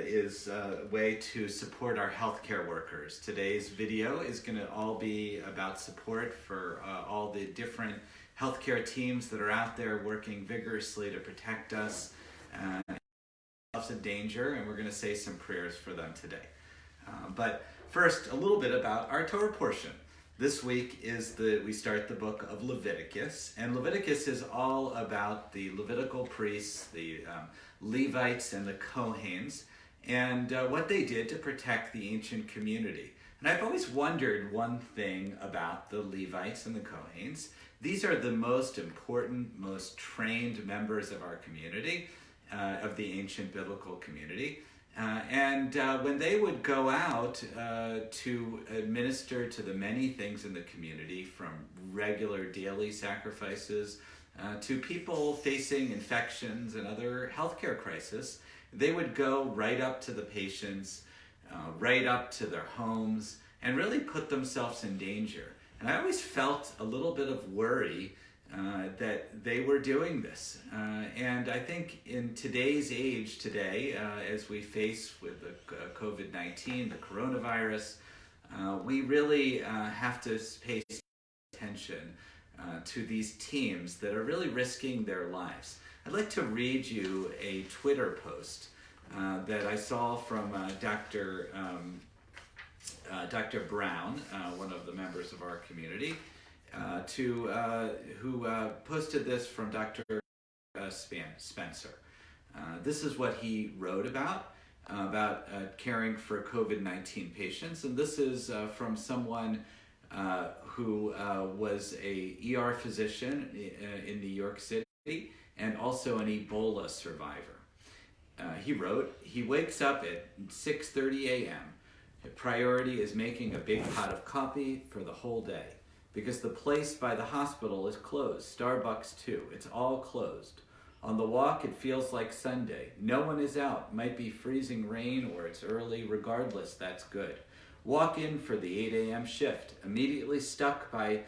is a way to support our healthcare workers. Today's video is going to all be about support for all the different healthcare teams that are out there working vigorously to protect us in danger, and we're going to say some prayers for them today. But first, a little bit about our Torah portion. This week we start the book of Leviticus, and Leviticus is all about the Levitical priests, the Levites and the Kohens, and what they did to protect the ancient community. And I've always wondered one thing about the Levites and the Kohens. These are the most important, most trained members of our community, of the ancient biblical community. And when they would go out to administer to the many things in the community, from regular daily sacrifices to people facing infections and other healthcare crises, they would go right up to the patients, right up to their homes, and really put themselves in danger. And I always felt a little bit of worry that they were doing this. And I think in today's age today, as we face with the COVID-19, the coronavirus, we really have to pay attention to these teams that are really risking their lives. I'd like to read you a Twitter post that I saw from Dr. Brown, one of the members of our community, who posted this from Dr. Spencer. This is what he wrote about caring for COVID-19 patients, and this is from someone who was a ER physician in New York City and also an Ebola survivor. He wrote, he wakes up at 6:30 a.m. His priority is making a big pot of coffee for the whole day, because the place by the hospital is closed. Starbucks too. It's all closed. On the walk, it feels like Sunday. No one is out. Might be freezing rain or it's early. Regardless, that's good. Walk in for the 8 a.m. shift. Immediately struck by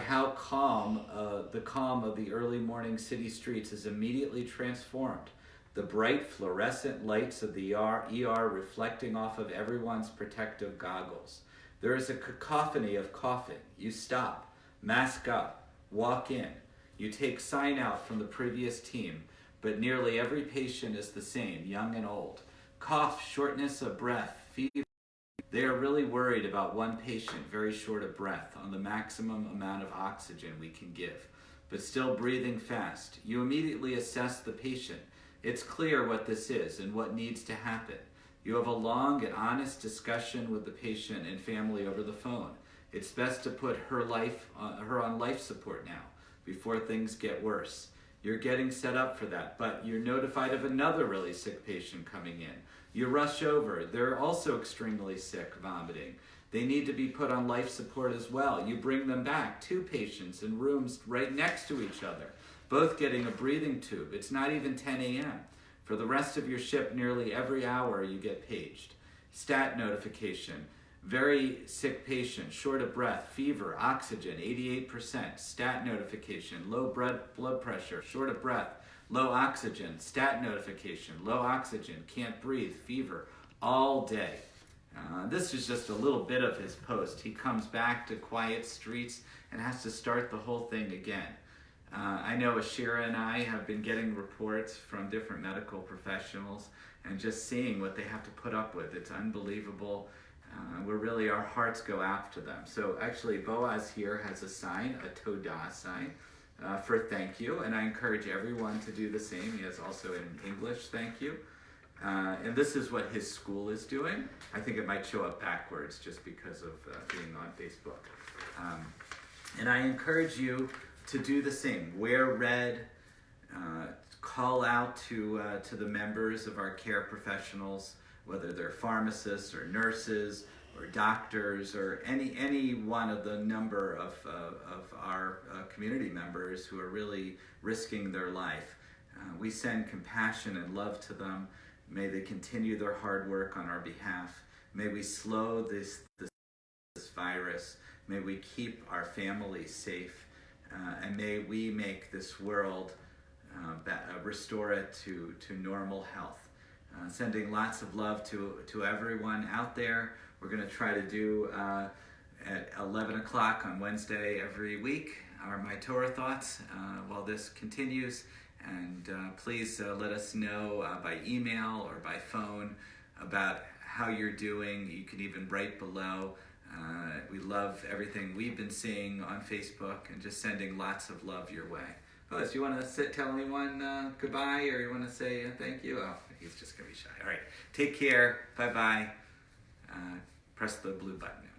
how the calm of the early morning city streets is immediately transformed. The bright fluorescent lights of the ER reflecting off of everyone's protective goggles. There is a cacophony of coughing. You stop, mask up, walk in. You take sign out from the previous team, but nearly every patient is the same, young and old. Cough, shortness of breath, fever. They are really worried about one patient, very short of breath, on the maximum amount of oxygen we can give, but still breathing fast. You immediately assess the patient. It's clear what this is and what needs to happen. You have a long and honest discussion with the patient and family over the phone. It's best to put her on life support now, before things get worse. You're getting set up for that, but you're notified of another really sick patient coming in. You rush over. They're also extremely sick, vomiting. They need to be put on life support as well. You bring them back, 2 patients in rooms right next to each other, both getting a breathing tube. It's not even 10 a.m. For the rest of your shift, nearly every hour you get paged. Stat notification. Very sick patient, short of breath, fever, oxygen, 88%. Stat notification. Low blood pressure, short of breath, low oxygen. Stat notification. Low oxygen, can't breathe, fever, all day. This is just a little bit of his post. He comes back to quiet streets and has to start the whole thing again. I know Ashira and I have been getting reports from different medical professionals and just seeing what they have to put up with. It's unbelievable. Our hearts go out to them. So actually, Boaz here has a sign, a Todah sign, for thank you, and I encourage everyone to do the same. He has also in English, thank you. And this is what his school is doing. I think it might show up backwards just because of being on Facebook. And I encourage you to do the same. Wear red, call out to the members of our care professionals, whether they're pharmacists or nurses or doctors or any one of the number of our community members who are really risking their life. We send compassion and love to them. May they continue their hard work on our behalf. May we slow this virus. May we keep our families safe. And may we make this world, restore it to normal health. Sending lots of love to everyone out there. We're going to try to do at 11 o'clock on Wednesday every week are my Torah thoughts while this continues. And please let us know by email or by phone about how you're doing. You can even write below. We love everything we've been seeing on Facebook and just sending lots of love your way. Phyllis, you want to tell anyone goodbye, or you want to say thank you? Oh, he's just going to be shy. All right. Take care. Bye-bye. Press the blue button.